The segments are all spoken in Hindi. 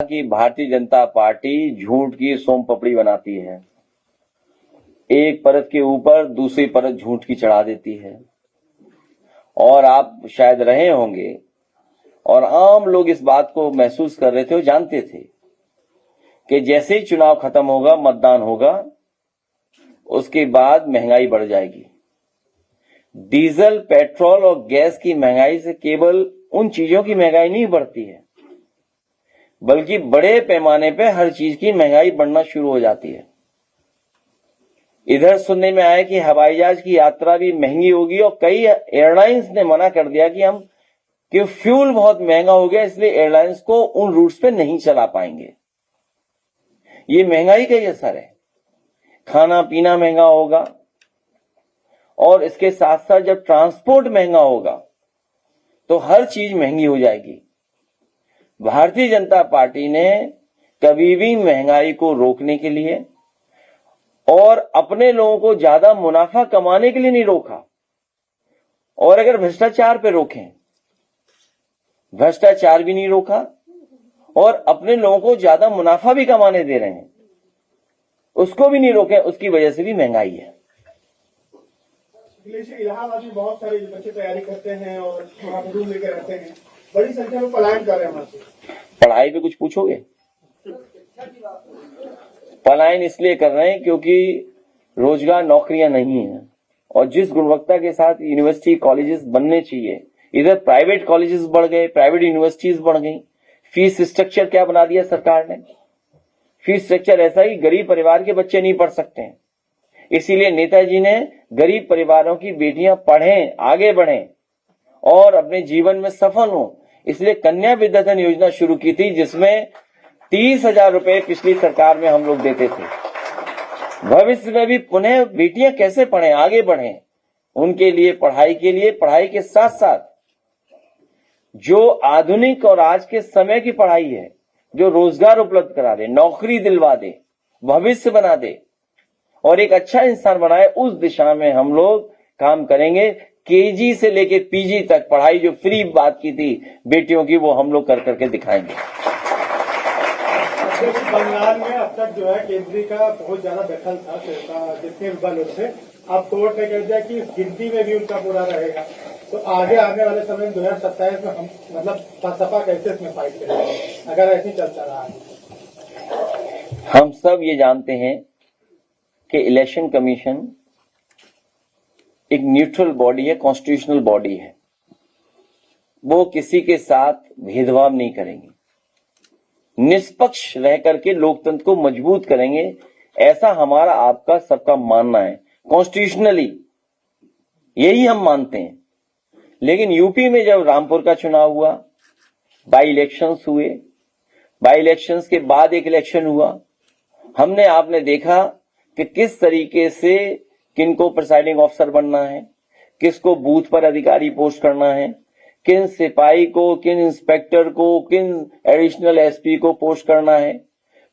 कि भारतीय जनता पार्टी झूठ की सोम पपड़ी बनाती है, एक परत के ऊपर दूसरी परत झूठ की चढ़ा देती है। और आप शायद रहे होंगे और आम लोग इस बात को महसूस कर रहे थे और जानते थे कि जैसे ही चुनाव खत्म होगा, मतदान होगा, उसके बाद महंगाई बढ़ जाएगी। डीजल, पेट्रोल और गैस की महंगाई से केवल उन चीजों की महंगाई नहीं बढ़ती है, बल्कि बड़े पैमाने पे हर चीज की महंगाई बढ़ना शुरू हो जाती है। इधर सुनने में आया कि हवाई जहाज की यात्रा भी महंगी होगी और कई एयरलाइंस ने मना कर दिया कि फ्यूल बहुत महंगा हो गया, इसलिए एयरलाइंस को उन रूट्स पे नहीं चला पाएंगे। ये महंगाई का ही असर है। खाना पीना महंगा होगा और इसके साथ साथ जब ट्रांसपोर्ट महंगा होगा तो हर चीज महंगी हो जाएगी। भारतीय जनता पार्टी ने कभी भी महंगाई को रोकने के लिए और अपने लोगों को ज्यादा मुनाफा कमाने के लिए नहीं रोका। और अगर भ्रष्टाचार पे रोकें, भ्रष्टाचार भी नहीं रोका और अपने लोगों को ज्यादा मुनाफा भी कमाने दे रहे हैं, उसको भी नहीं रोके, उसकी वजह से भी महंगाई है। इलाहाबाद में बहुत सारे बच्चे तैयारी करते हैं और वहां पर रूम लेकर रहते हैं, बड़ी संख्या में पलायन कर रहे हैं वहां से। पढ़ाई पे कुछ पूछोगे? पलायन इसलिए कर रहे हैं क्योंकि रोजगार, नौकरियां नहीं है। और जिस गुणवत्ता के साथ यूनिवर्सिटी कॉलेजेस बनने चाहिए, इधर प्राइवेट कॉलेजेस बढ़ गए, प्राइवेट यूनिवर्सिटीज बढ़ गई। फीस स्ट्रक्चर क्या बना दिया सरकार ने? फीस स्ट्रक्चर ऐसा ही गरीब परिवार के बच्चे नहीं पढ़ सकते हैं। इसीलिए नेताजी ने गरीब परिवारों की बेटियां पढ़ें, आगे बढ़ें और अपने जीवन में सफल हों, इसलिए कन्या विद्याधन योजना शुरू की थी, जिसमें 30,000 रुपए पिछली सरकार में हम लोग देते थे। भविष्य में भी पुनः बेटियां कैसे पढ़ें, आगे बढ़ें, उनके लिए पढ़ाई के साथ साथ जो आधुनिक और आज के समय की पढ़ाई है, जो रोजगार उपलब्ध करा दे, नौकरी दिलवा दे, भविष्य बना दे और एक अच्छा इंसान बनाए, उस दिशा में हम लोग काम करेंगे। केजी से लेके पीजी तक पढ़ाई जो फ्री बात की थी बेटियों की, वो हम लोग कर करके दिखाएंगे। बंगाल में अब तक जो है केंद्रीय का बहुत ज्यादा दखल था, जितने बल थे, अब कोर्ट ने कह दिया कि गिनती में भी उनका पूरा रहेगा। तो आगे आने वाले समय में 2027 में हम मतलब सपा कैसे इसमें फाइट करेंगे अगर ऐसे चलता रहा? हम सब ये जानते हैं कि इलेक्शन कमीशन एक न्यूट्रल बॉडी है, कॉन्स्टिट्यूशनल बॉडी है। वो किसी के साथ भेदभाव नहीं करेंगे, निष्पक्ष रह करके लोकतंत्र को मजबूत करेंगे, ऐसा हमारा आपका सबका मानना है। कॉन्स्टिट्यूशनली यही हम मानते हैं। लेकिन यूपी में जब रामपुर का चुनाव हुआ, बाई इलेक्शंस हुए, बाई इलेक्शंस के बाद एक इलेक्शन हुआ, आपने देखा कि किस तरीके से किनको प्रिसाइडिंग ऑफिसर बनना है, किसको बूथ पर अधिकारी पोस्ट करना है, किन सिपाही को, किन इंस्पेक्टर को, किन एडिशनल एसपी को पोस्ट करना है,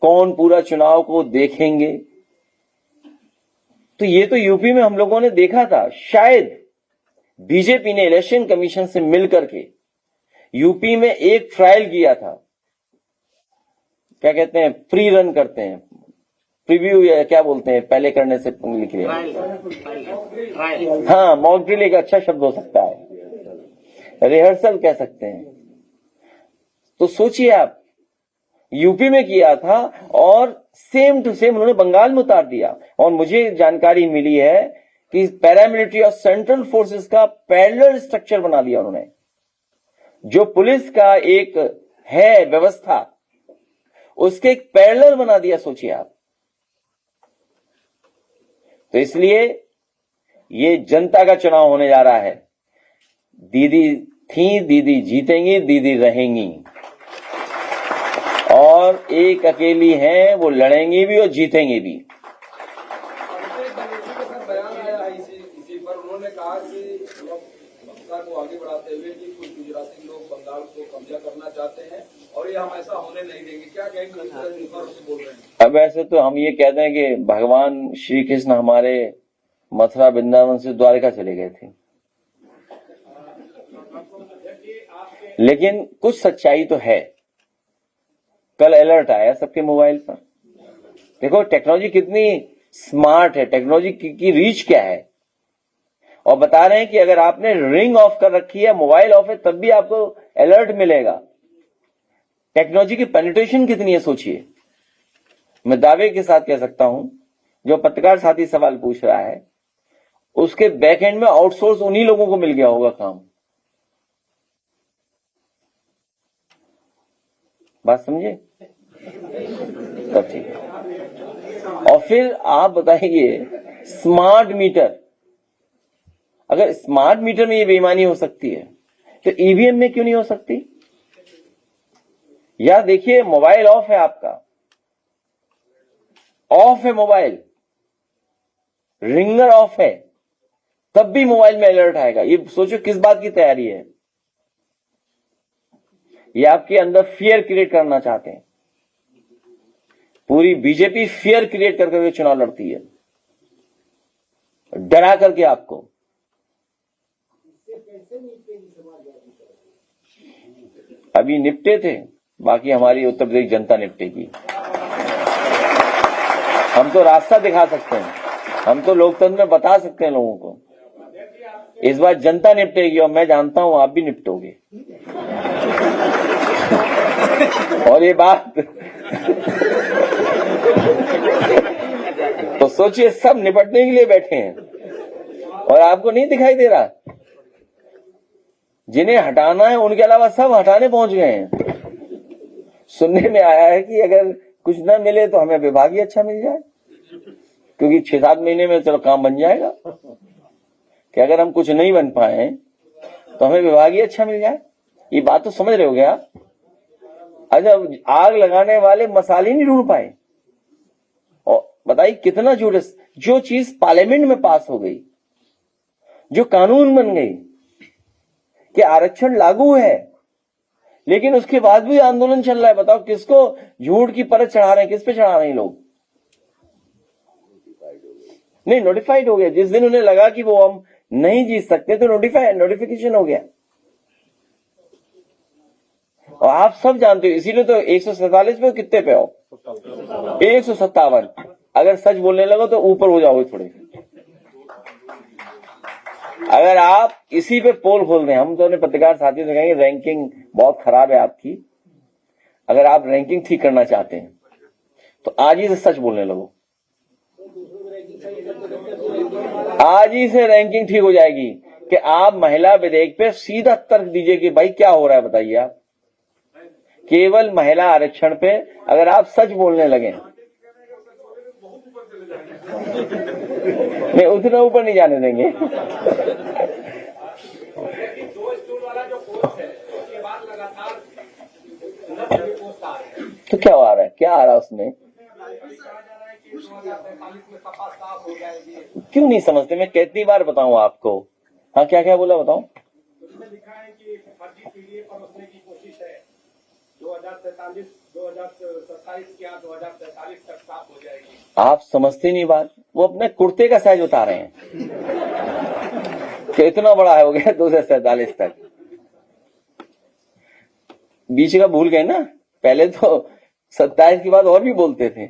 कौन पूरा चुनाव को देखेंगे। तो ये तो यूपी में हम लोगों ने देखा था। शायद बीजेपी ने इलेक्शन कमीशन से मिलकर के यूपी में एक ट्रायल किया था, क्या कहते हैं, प्री रन करते हैं, प्रीव्यू या क्या बोलते हैं, पहले करने से लिख लिया, हाँ, मॉक ड्रिल एक अच्छा शब्द हो सकता है, रिहर्सल कह सकते हैं। तो सोचिए आप, यूपी में किया था और सेम टू सेम उन्होंने बंगाल में उतार दिया। और मुझे जानकारी मिली है कि पैरामिलिट्री और सेंट्रल फोर्सेस का पैरेलल स्ट्रक्चर बना दिया उन्होंने। जो पुलिस का एक है व्यवस्था, उसके एक पैरेलल बना दिया, सोचिए आप। तो इसलिए ये जनता का चुनाव होने जा रहा है। दीदी थी, दीदी जीतेंगी, दीदी रहेंगी और एक अकेली हैं, वो लड़ेंगी भी और जीतेंगी भी। उन्होंने कहा कि बंगाल को आगे बढ़ाते हुए कि कुछ गुजराती लोग बंगाल को कब्जा करना चाहते हैं और ये हम ऐसा होने नहीं देंगे। क्या कहेंगे? बोल रहे हैं। अब ऐसे तो हम ये कहते हैं कि भगवान श्री कृष्ण हमारे मथुरा वृंदावन से द्वारका चले गए थे, लेकिन कुछ सच्चाई तो है। कल अलर्ट आया सबके मोबाइल पर। देखो टेक्नोलॉजी कितनी स्मार्ट है, टेक्नोलॉजी की रीच क्या है। और बता रहे हैं कि अगर आपने रिंग ऑफ कर रखी है, मोबाइल ऑफ है, तब भी आपको अलर्ट मिलेगा। टेक्नोलॉजी की पेनिट्रेशन कितनी है सोचिए। मैं दावे के साथ कह सकता हूं, जो पत्रकार साथी सवाल पूछ रहा है, उसके बैक एंड में आउटसोर्स उन्हीं लोगों को मिल गया होगा काम। बात समझे? तब ठीक है। और फिर आप बताइए स्मार्ट मीटर, अगर स्मार्ट मीटर में ये बेईमानी हो सकती है तो ईवीएम में क्यों नहीं हो सकती? या देखिए मोबाइल ऑफ है आपका, ऑफ है मोबाइल, रिंगर ऑफ है, तब भी मोबाइल में अलर्ट आएगा। ये सोचो किस बात की तैयारी है। ये आपके अंदर फियर क्रिएट करना चाहते हैं। पूरी बीजेपी फियर क्रिएट कर करके चुनाव लड़ती है, डरा करके आपको। अभी निपटे थे, बाकी हमारी उत्तर प्रदेश जनता निपटेगी। हम तो रास्ता दिखा सकते हैं, हम तो लोकतंत्र में बता सकते हैं लोगों को। इस बार जनता निपटेगी और मैं जानता हूं आप भी निपटोगे। और ये बात तो सोचिए, सब निपटने के लिए बैठे हैं और आपको नहीं दिखाई दे रहा। जिन्हें हटाना है उनके अलावा सब हटाने पहुंच गए हैं। सुनने में आया है कि अगर कुछ न मिले तो हमें विभाग ही अच्छा मिल जाए, क्योंकि 6-7 महीने में चलो काम बन जाएगा। कि अगर हम कुछ नहीं बन पाए तो हमें विभाग ही अच्छा मिल जाए। ये बात तो समझ रहे हो गया। अच्छा, आग लगाने वाले मसाले नहीं ढूंढ पाए। और बताइए कितना झूठ है। जो चीज पार्लियामेंट में पास हो गई, जो कानून बन गई कि आरक्षण लागू है, लेकिन उसके बाद भी आंदोलन चल रहा है। बताओ किसको झूठ की परत चढ़ा रहे हैं, किस पे चढ़ा रहे हैं लोग? नहीं, नोटिफाइड हो गया। जिस दिन उन्हें लगा कि वो हम नहीं जीत सकते तो नोटिफिकेशन हो गया। और आप सब जानते हो, इसीलिए तो 147 पे कितने पे हो? 157। अगर सच बोलने लगो तो ऊपर हो जाओगे थोड़े। अगर आप इसी पे पोल खोल दें, हम तो अपने पत्रकार साथियों से कहेंगे रैंकिंग बहुत खराब है आपकी। अगर आप रैंकिंग ठीक करना चाहते हैं तो आज ही से सच बोलने लगो। आज ही से रैंकिंग ठीक हो जाएगी कि आप महिला विधेयक पे सीधा तर्क दीजिए कि भाई क्या हो रहा है बताइए आप। केवल महिला आरक्षण पे अगर आप सच बोलने लगे, नहीं उतना ऊपर नहीं जाने देंगे। तो क्या आ रहा है, क्या आ रहा है उसमें? क्यों नहीं समझते? मैं कितनी बार बताऊं आपको? हाँ, क्या क्या बोला बताऊं? उसमें लिखा है कि फर्जी पीडीएफ परोसने की कोशिश है। 2027 क्या 2043 तक साफ हो जाएगी। आप समझते नहीं बात। वो अपने कुर्ते का साइज बता रहे हैं कि इतना बड़ा हो गया 2047 तक। बीच का भूल गए ना, पहले तो 27 की बात और भी बोलते थे।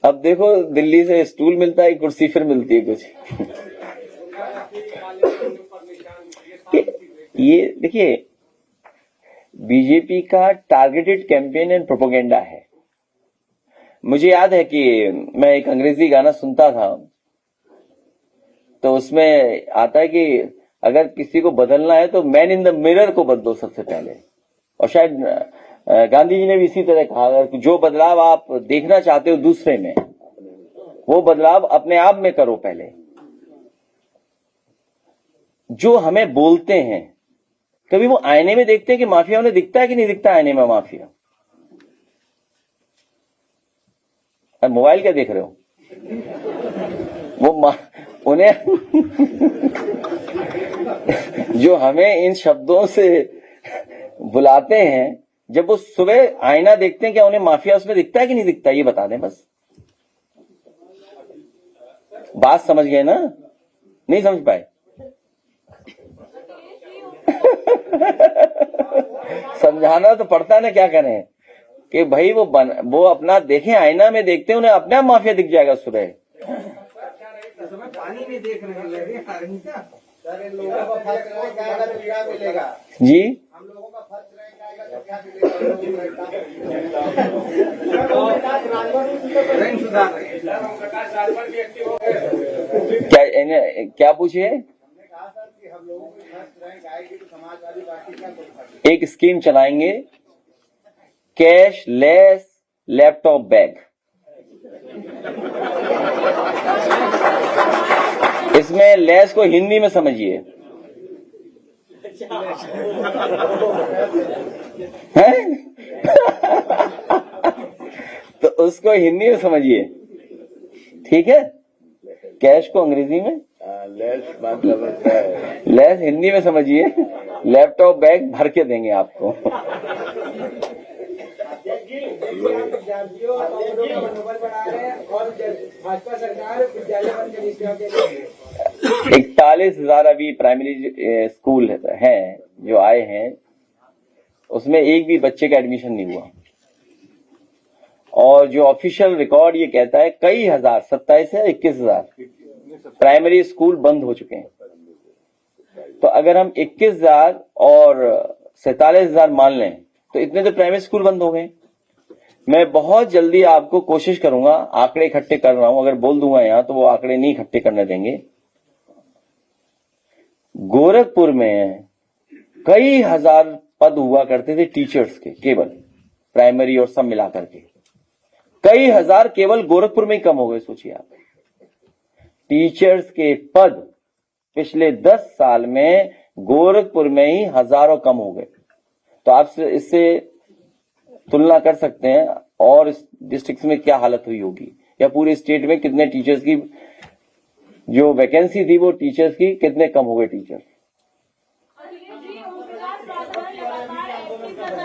अब देखो दिल्ली से स्टूल मिलता है, कुर्सी फिर मिलती है कुछ। ये देखिए, बीजेपी का टारगेटेड कैंपेन एंड प्रोपेगेंडा है। मुझे याद है कि मैं एक अंग्रेजी गाना सुनता था, तो उसमें आता है कि अगर किसी को बदलना है तो मैन इन द मिरर को बदलो सबसे पहले। और शायद गांधी जी ने भी इसी तरह कहा, अगर जो बदलाव आप देखना चाहते हो दूसरे में, वो बदलाव अपने आप में करो पहले। जो हमें बोलते हैं, कभी वो आईने में देखते हैं कि माफिया उन्हें दिखता है कि नहीं दिखता आईने में माफिया? अब मोबाइल क्या देख रहे हो? वो उन्हें जो हमें इन शब्दों से बुलाते हैं, जब वो सुबह आईना देखते हैं, क्या उन्हें माफिया उसमें दिखता है कि नहीं दिखता? ये बता दें बस। बात समझ गए ना? नहीं समझ पाए? समझाना तो पड़ता है ना, क्या करें कि भाई वो अपना देखें, आईना में देखते हैं, उन्हें अपने आप माफिया दिख जाएगा सुबह। पानी में देख रहे हैं सर, इन लोगों का फर्क रहेगा तो क्या मिलेगा? जी हम लोगों का फर्क रहेगा तो क्या मिलेगा? क्या पूछिए? हमने कहा सर कि हम लोगों को फर्स्ट रैंक आएगी तो समाजवादी पार्टी क्या करेगी? एक स्कीम चलाएंगे, कैश लेस लैपटॉप बैग। इसमें लेस को हिंदी में समझिए, हैं? तो उसको हिंदी में समझिए, ठीक है? कैश को अंग्रेजी में लेस मतलब लेस हिंदी में समझिए, लैपटॉप बैग भर के देंगे आपको। विद्यार्थियों का मनोबल बढ़ा रहे हैं और भाजपा सरकार विद्यालय बंद करने के लिए 41,000 अभी प्राइमरी स्कूल हैं जो आए हैं, उसमें एक भी बच्चे का एडमिशन नहीं हुआ। और जो ऑफिशियल रिकॉर्ड ये कहता है कई हजार, 27 से 21,000 प्राइमरी स्कूल बंद हो चुके हैं। तो अगर हम 21,000 और 47,000 मान लें तो इतने तो प्राइमरी स्कूल बंद हो गए। मैं बहुत जल्दी आपको कोशिश करूंगा, आंकड़े इकट्ठे कर रहा हूं, अगर बोल दूंगा यहां तो वो आंकड़े नहीं इकट्ठे करने देंगे। गोरखपुर में कई हजार पद हुआ करते थे टीचर्स के, केवल प्राइमरी और सब मिलाकर के कई हजार केवल गोरखपुर में ही कम हो गए। सोचिए आप, टीचर्स के पद पिछले 10 साल में गोरखपुर में ही हजारों कम हो गए। तो आप इससे तुलना कर सकते हैं और इस डिस्ट्रिक्ट में क्या हालत हुई होगी, या पूरे स्टेट में कितने टीचर्स की जो वैकेंसी थी वो टीचर्स की कितने कम हो गए टीचर्स।